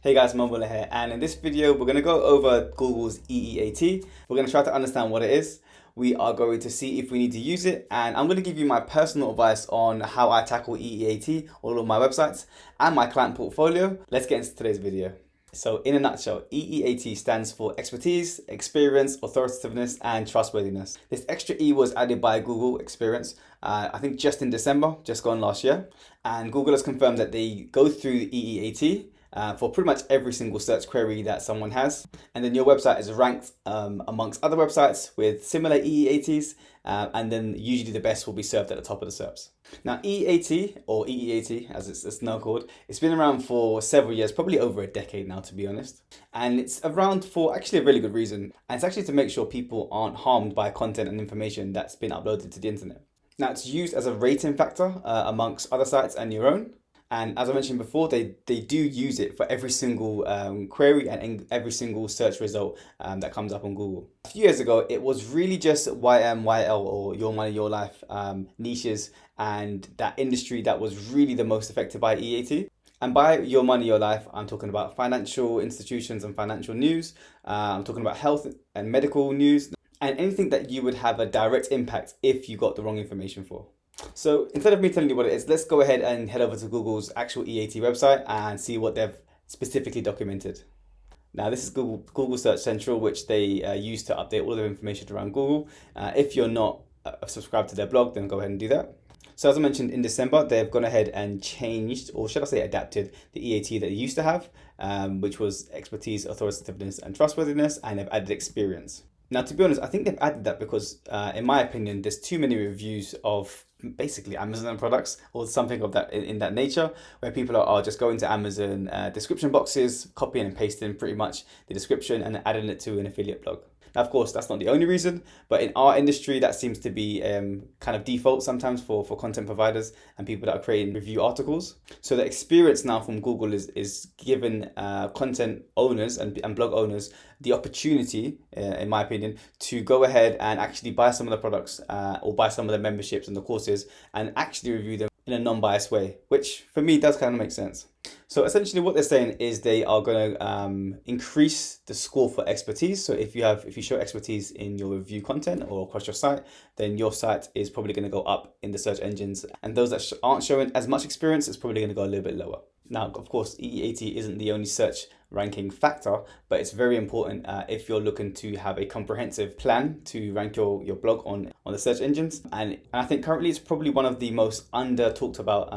Hey guys, Mumble here, and in this video we're going to go over Google's EEAT. We're going to try to understand what it is. We are going to see if we need to use it, and I'm going to give you my personal advice on how I tackle EEAT, all of my websites, and my client portfolio. Let's get into today's video. So in a nutshell, EEAT stands for expertise, experience, authoritativeness, and trustworthiness. This extra E was added by Google Experience, I think just in December, just gone last year. And Google has confirmed that they go through EEAT for pretty much every single search query that someone has. And then your website is ranked amongst other websites with similar EEATs, and then usually the best will be served at the top of the SERPs. Now EAT, or EEAT as it's now called, it's been around for several years, probably over a decade now to be honest. And it's around for actually a really good reason. And it's actually to make sure people aren't harmed by content and information that's been uploaded to the internet. Now it's used as a rating factor amongst other sites and your own. And as I mentioned before, they do use it for every single query and every single search result that comes up on Google. A few years ago, it was really just YM, YL, or Your Money, Your Life niches, and that industry that was really the most affected by EAT. And by Your Money, Your Life, I'm talking about financial institutions and financial news. I'm talking about health and medical news, and anything that you would have a direct impact if you got the wrong information for. So instead of me telling you what it is, let's go ahead and head over to Google's actual EAT website and see what they've specifically documented. Now this is Google Search Central, which they use to update all of the information around Google. If you're not subscribed to their blog, then go ahead and do that. So as I mentioned, in December, they've gone ahead and changed, or should I say adapted, the EAT that they used to have, which was expertise, authoritativeness, and trustworthiness, and they've added experience. Now, to be honest, I think they've added that because, in my opinion, there's too many reviews of basically Amazon products or something of that in that nature, where people are just going to Amazon description boxes, copying and pasting pretty much the description and adding it to an affiliate blog. Now, of course, that's not the only reason, but in our industry, that seems to be kind of default sometimes for content providers and people that are creating review articles. So the experience now from Google is giving content owners and blog owners the opportunity, in my opinion, to go ahead and actually buy some of the products or buy some of the memberships and the courses and actually review them in a non-biased way, which for me does kind of make sense. So essentially what they're saying is they are going to increase the score for expertise. So if you show expertise in your review content or across your site, then your site is probably going to go up in the search engines. And those that aren't showing as much experience, it's probably going to go a little bit lower. Now, of course, EEAT isn't the only search ranking factor, but it's very important if you're looking to have a comprehensive plan to rank your blog on the search engines. And I think currently it's probably one of the most under talked about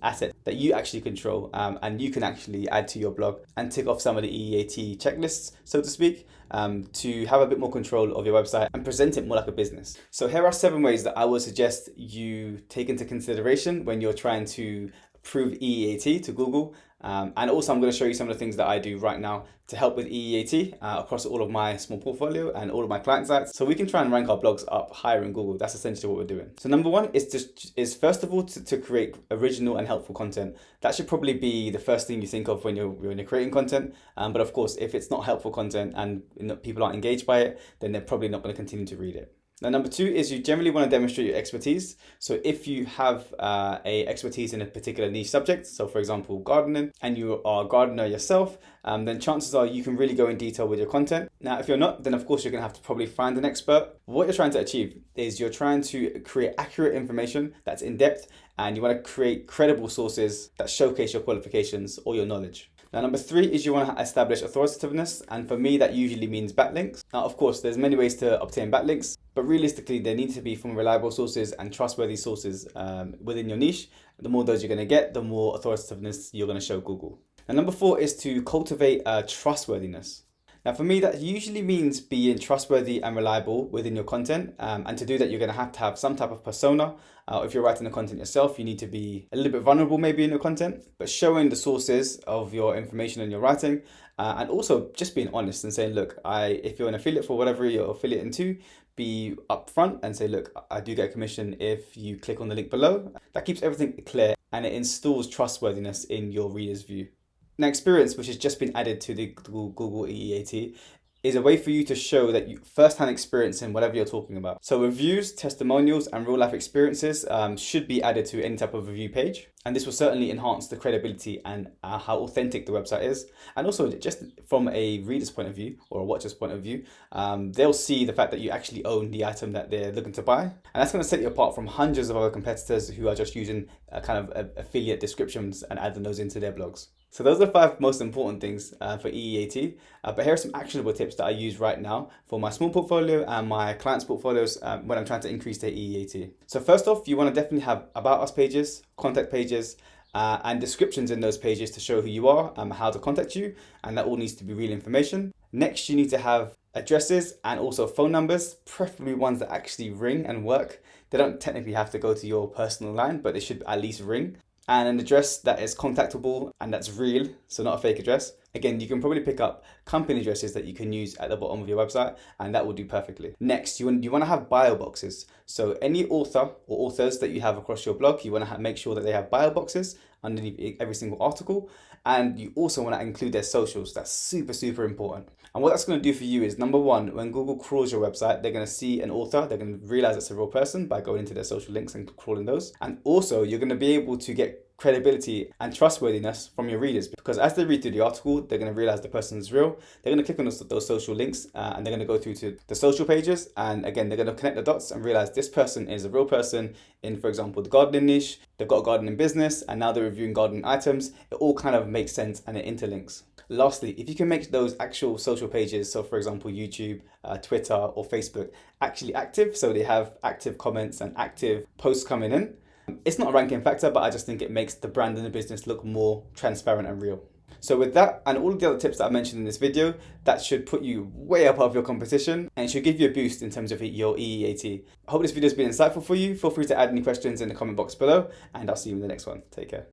assets that you actually control, and you can actually add to your blog and tick off some of the EEAT checklists, so to speak, to have a bit more control of your website and present it more like a business. So here are 7 ways that I would suggest you take into consideration when you're trying to prove EEAT to Google. And also I'm going to show you some of the things that I do right now to help with EEAT across all of my small portfolio and all of my client sites, so we can try and rank our blogs up higher in Google. That's essentially what we're doing. So number 1 is first of all to create original and helpful content. That should probably be the first thing you think of when you're creating content. But of course, if it's not helpful content and people aren't engaged by it, then they're probably not going to continue to read it. Now, number 2 is you generally want to demonstrate your expertise. So if you have a expertise in a particular niche subject, so for example, gardening, and you are a gardener yourself, then chances are you can really go in detail with your content. Now, if you're not, then of course you're going to have to probably find an expert. What you're trying to achieve is you're trying to create accurate information that's in depth, and you want to create credible sources that showcase your qualifications or your knowledge. Now, number 3 is you want to establish authoritativeness, and for me that usually means backlinks. Now, of course, there's many ways to obtain backlinks, but realistically they need to be from reliable sources and trustworthy sources within your niche. The more those you're going to get, the more authoritativeness you're going to show Google. And number 4 is to cultivate trustworthiness. Now, for me, that usually means being trustworthy and reliable within your content. And to do that, you're going to have some type of persona. If you're writing the content yourself, you need to be a little bit vulnerable maybe in your content, but showing the sources of your information and your writing. And also just being honest and saying, look, if you're an affiliate for whatever you're affiliate into, be upfront and say, look, I do get a commission if you click on the link below. That keeps everything clear and it installs trustworthiness in your reader's view. Now, experience, which has just been added to the Google EEAT, is a way for you to show that you first-hand experience in whatever you're talking about. So reviews, testimonials, and real-life experiences should be added to any type of review page. And this will certainly enhance the credibility and how authentic the website is. And also, just from a reader's point of view or a watcher's point of view, they'll see the fact that you actually own the item that they're looking to buy. And that's going to set you apart from hundreds of other competitors who are just using kind of affiliate descriptions and adding those into their blogs. So those are the 5 most important things for EEAT. But here are some actionable tips that I use right now for my small portfolio and my clients' portfolios when I'm trying to increase their EEAT. So first off, you want to definitely have about us pages, contact pages, and descriptions in those pages to show who you are, how to contact you, and that all needs to be real information. Next, you need to have addresses and also phone numbers, preferably ones that actually ring and work. They don't technically have to go to your personal line, but they should at least ring. And an address that is contactable and that's real, so not a fake address. Again, you can probably pick up company addresses that you can use at the bottom of your website, and that will do perfectly. Next, you want to have bio boxes. So any author or authors that you have across your blog, you want to make sure that they have bio boxes underneath every single article. And you also want to include their socials. That's super, super important. And what that's going to do for you is, number one, when Google crawls your website, they're going to see an author. They're going to realize it's a real person by going into their social links and crawling those. And also, you're going to be able to get credibility and trustworthiness from your readers, because as they read through the article, they're going to realize the person is real. They're going to click on those social links and they're going to go through to the social pages. And again, they're going to connect the dots and realize this person is a real person in, for example, the gardening niche. They've got a gardening business and now they're reviewing gardening items. It all kind of makes sense and it interlinks. Lastly, if you can make those actual social pages, so for example, YouTube, Twitter, or Facebook, actually active, so they have active comments and active posts coming in, it's not a ranking factor, but I just think it makes the brand and the business look more transparent and real. So with that and all of the other tips that I mentioned in this video, that should put you way above your competition and it should give you a boost in terms of your EEAT. I hope this video has been insightful for you. Feel free to add any questions in the comment box below and I'll see you in the next one. Take care.